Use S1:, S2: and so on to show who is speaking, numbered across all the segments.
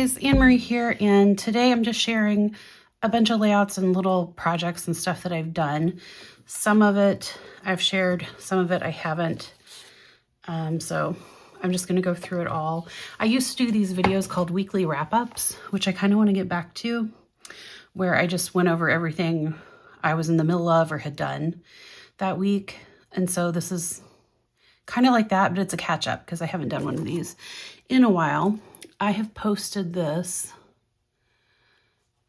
S1: guys, Anne-Marie here, and today I'm just sharing a bunch of layouts and little projects and stuff that I've done. Some of it I've shared, some of it I haven't. So I'm just gonna go through it all. I used to do these videos called weekly wrap-ups, which I kind of want to get back to, where I just went over everything I was in the middle of or had done that week. And so this is kind of like that, but it's a catch-up because I haven't done one of these in a while. I have posted this.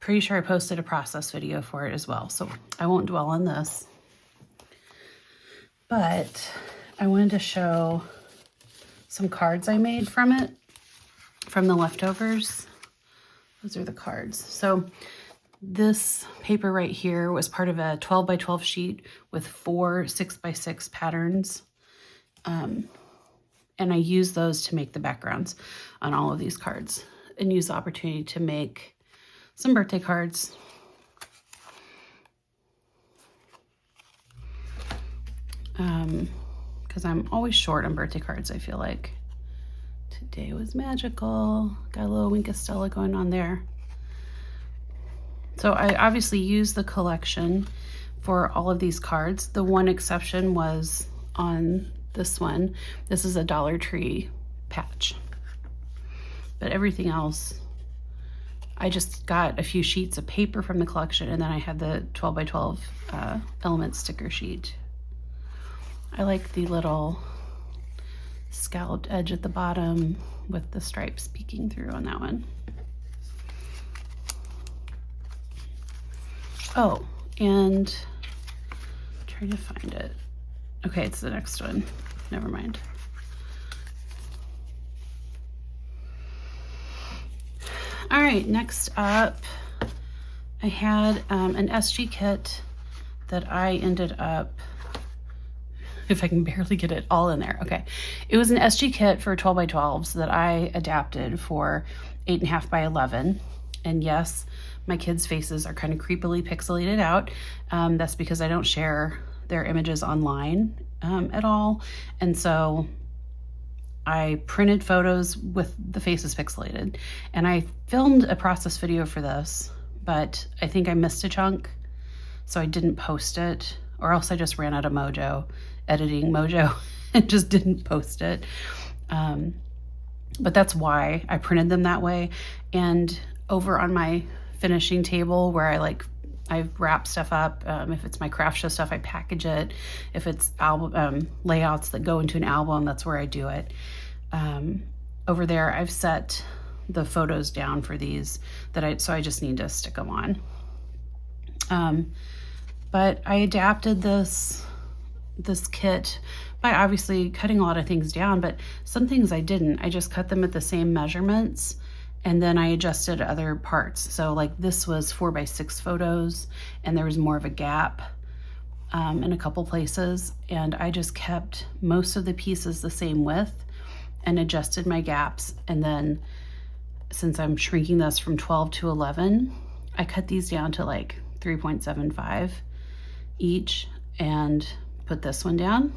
S1: Pretty sure I posted a process video for it as well, so I won't dwell on this. But I wanted to show some cards I made from it, from the leftovers. Those are the cards. So this paper right here was part of a 12 by 12 sheet with 4 6 by 6 patterns. And I use those to make the backgrounds on all of these cards and use the opportunity to make some birthday cards. Because I'm always short on birthday cards, I feel like. Today was magical. Got a little Wink of Stella going on there. So I obviously used the collection for all of these cards. The one exception was on this one. This is a Dollar Tree patch. But everything else, I just got a few sheets of paper from the collection, and then I had the 12 by 12 element sticker sheet. I like the little scalloped edge at the bottom with the stripes peeking through on that one. Oh, and I'm trying to find it. Okay, it's the next one. Never mind. All right, next up, I had an SG kit that I ended up, if I can barely get it all in there. Okay, it was an SG kit for 12 by 12s that I adapted for 8.5 by 11. And yes, my kids' faces are kind of creepily pixelated out. That's because I don't share their images online at all. And so I printed photos with the faces pixelated, and I filmed a process video for this, but I think I missed a chunk, so I didn't post it, or else I just ran out of mojo, editing mojo, and just didn't post it. But that's why I printed them that way. And over on my finishing table where I wrap stuff up. If it's my craft show stuff, I package it. If it's album layouts that go into an album, that's where I do it. Over there, I've set the photos down for these so I just need to stick them on. But I adapted this kit by obviously cutting a lot of things down, but some things I didn't. I just cut them at the same measurements, and then I adjusted other parts. So like this was 4 by 6 photos, and there was more of a gap in a couple places. And I just kept most of the pieces the same width and adjusted my gaps. And then since I'm shrinking this from 12 to 11, I cut these down to like 3.75 each and put this one down,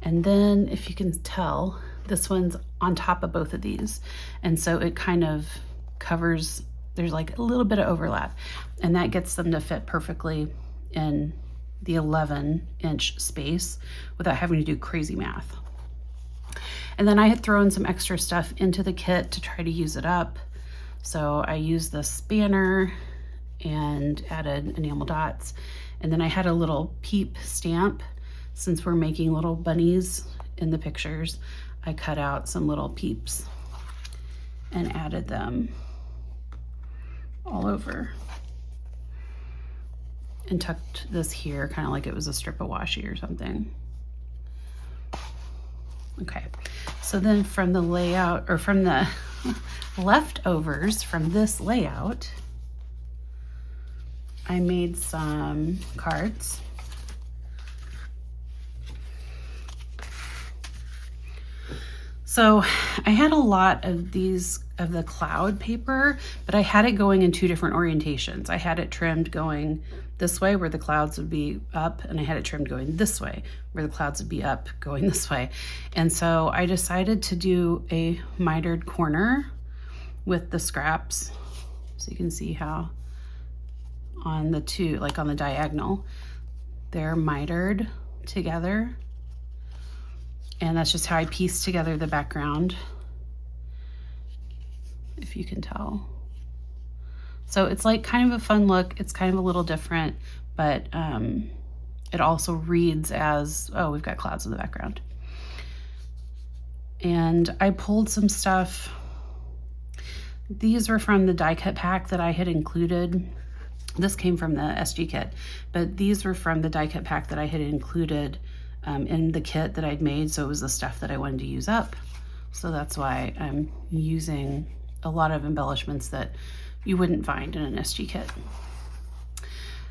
S1: and then if you can tell, this one's on top of both of these. And so it kind of covers, there's like a little bit of overlap, and that gets them to fit perfectly in the 11-inch space without having to do crazy math. And then I had thrown some extra stuff into the kit to try to use it up. So I used this banner and added enamel dots. And then I had a little peep stamp. Since we're making little bunnies in the pictures, I cut out some little peeps and added them all over and tucked this here kind of like it was a strip of washi or something. Okay, so then from the layout, or from the leftovers from this layout, I made some cards. So I had a lot of these, of the cloud paper, but I had it going in 2 different orientations. I had it trimmed going this way where the clouds would be up, and I had it trimmed going this way where the clouds would be up going this way. And so I decided to do a mitered corner with the scraps. So you can see how on the two, like on the diagonal, they're mitered together. And that's just how I pieced together the background, if you can tell. So it's like kind of a fun look. It's kind of a little different, but it also reads as, oh, we've got clouds in the background. And I pulled some stuff. These were from the die cut pack that I had included. This came from the SG kit, but these were from the die cut pack that I had included in the kit that I'd made. So it was the stuff that I wanted to use up. So that's why I'm using a lot of embellishments that you wouldn't find in an SG kit.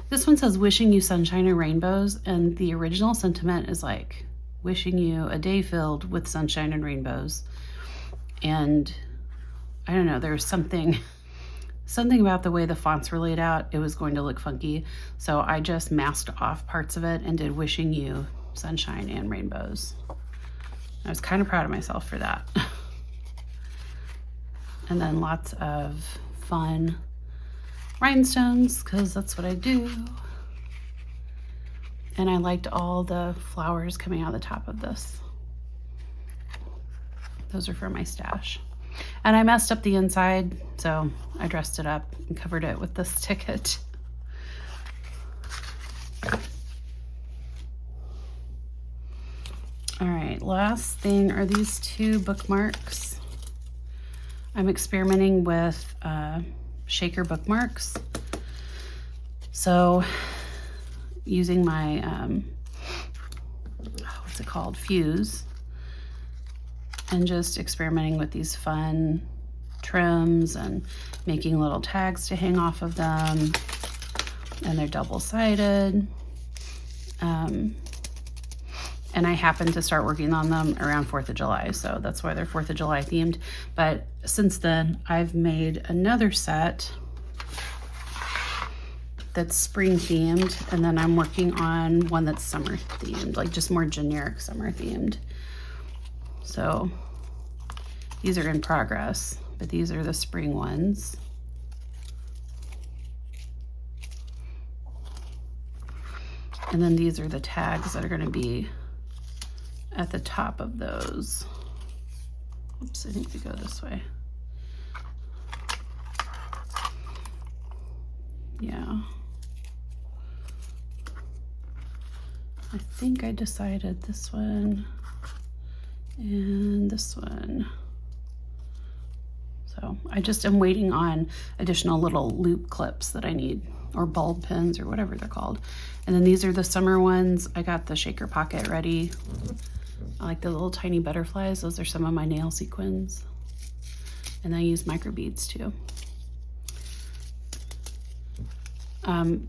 S1: This one says wishing you sunshine and rainbows, and the original sentiment is like wishing you a day filled with sunshine and rainbows. And I don't know, there's something about the way the fonts were laid out. It was going to look funky. So I just masked off parts of it and did wishing you sunshine and rainbows. I was kind of proud of myself for that. And then lots of fun rhinestones, because that's what I do. And I liked all the flowers coming out of the top of this. Those are for my stash. And I messed up the inside, so I dressed it up and covered it with this ticket. All right, last thing are these two bookmarks. I'm experimenting with shaker bookmarks. So using my, what's it called, fuse, and just experimenting with these fun trims and making little tags to hang off of them. And they're double-sided. And I happened to start working on them around 4th of July, so that's why they're 4th of July themed. But since then, I've made another set that's spring themed, and then I'm working on one that's summer themed, like just more generic summer themed. So these are in progress, but these are the spring ones. And then these are the tags that are going to be at the top of those. Oops, I think we go this way. Yeah. I think I decided this one and this one. So I just am waiting on additional little loop clips that I need, or bulb pins or whatever they're called. And then these are the summer ones. I got the shaker pocket ready. I like the little tiny butterflies. Those are some of my nail sequins. And I use micro beads too.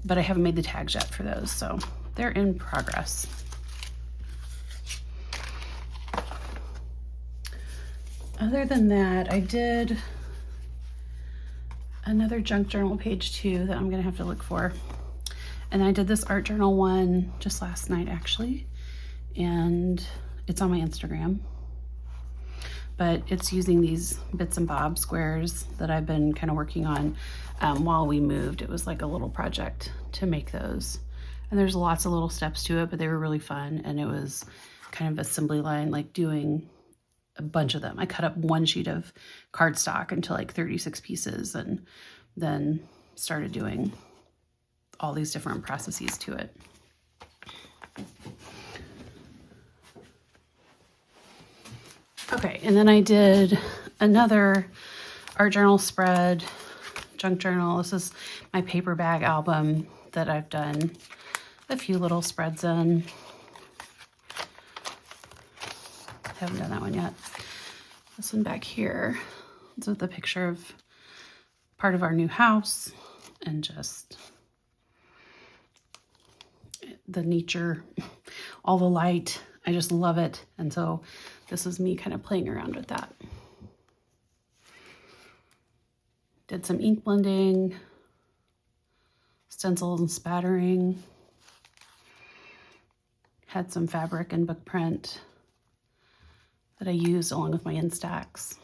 S1: But I haven't made the tags yet for those, so they're in progress. Other than that, I did another junk journal page too that I'm gonna have to look for. And I did this art journal one just last night actually, and it's on my Instagram. But it's using these bits and bob squares that I've been kind of working on while we moved. It was like a little project to make those. And there's lots of little steps to it, but they were really fun. And it was kind of assembly line, like doing a bunch of them. I cut up one sheet of cardstock into like 36 pieces and then started doing all these different processes to it. Okay, and then I did another art journal spread, junk journal. This is my paper bag album that I've done a few little spreads in. Haven't done that one yet. This one back here. This is the picture of part of our new house and just the nature, all the light. I just love it. And so this is me kind of playing around with that. Did some ink blending, stencils and spattering. Had some fabric and book print that I used along with my Instax.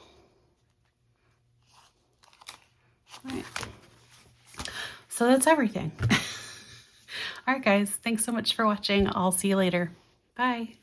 S1: All right. So that's everything. All right, guys. Thanks so much for watching. I'll see you later. Bye.